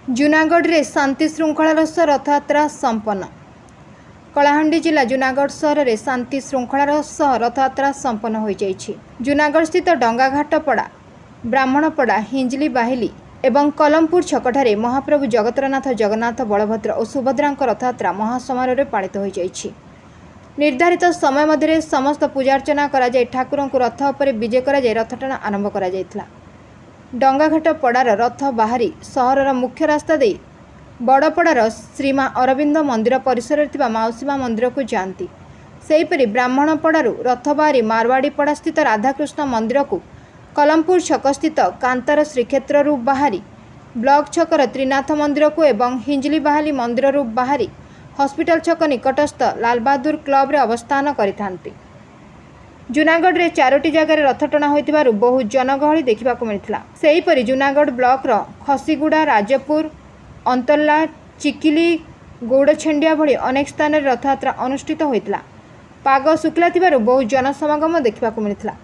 जूनागढ़ रे शांति श्रृंखलार सह रथयात्रा संपन्न। कलाहांडी जिला जूनागढ़ सहर में शांति श्रृंखलार सह रथयात्रा संपन्न हो जाइछि। जूनागढ़ स्थित डंगाघाटपड़ा, ब्राह्मणपड़ा, हिंजली बाहिली एवं कलमपुर छकठारे महाप्रभु जगतरनाथ, जगन्नाथ, बलभद्र और सुभद्रा रथयात्रा महासमारोह पालित हो जाइछि। निर्धारित समय मध्य समस्त पूजार्चना करा जाय ठाकुर को रथ उपर विजे करा जाय रथटाणा आरंभ करा जायथिला। डंगाघाट पड़ार रथ बाहरी सहरर मुख्य रास्ता दे बड़पड़ार श्रीमा अरविंद मंदिर परिसर में माउसीमा मंदिर को जाती। सेहीपरि ब्राह्मणपड़ारू रथ बाहरी मारवाड़ी पड़ा स्थित राधाकृष्ण मंदिर को, कलमपुर छक स्थित कांतार श्रीक्षेत्र बाहरी ब्लॉक छकर त्रिनाथ मंदिर को एवं हिंजली बाहाली मंदिर बाहरी हॉस्पिटल छक निकटस्थ लालबहादुर क्लब रे अवस्थान करिथांती। जूनागढ़ रे 4टी जगार रथ टणा होइतिबारु बहु जनगहली देखा मिलता। सेहीपरि जूनागढ़ ब्लॉक रो खसीगुड़ा, राजपुर, अंतरला, चिकिली, गौड़छेंडिया भली अनेक स्थान रथयात्रा अनुष्ठित होइतिला। पाग शुक्ला थिबारु बहु जनसमागम देखा मिलता।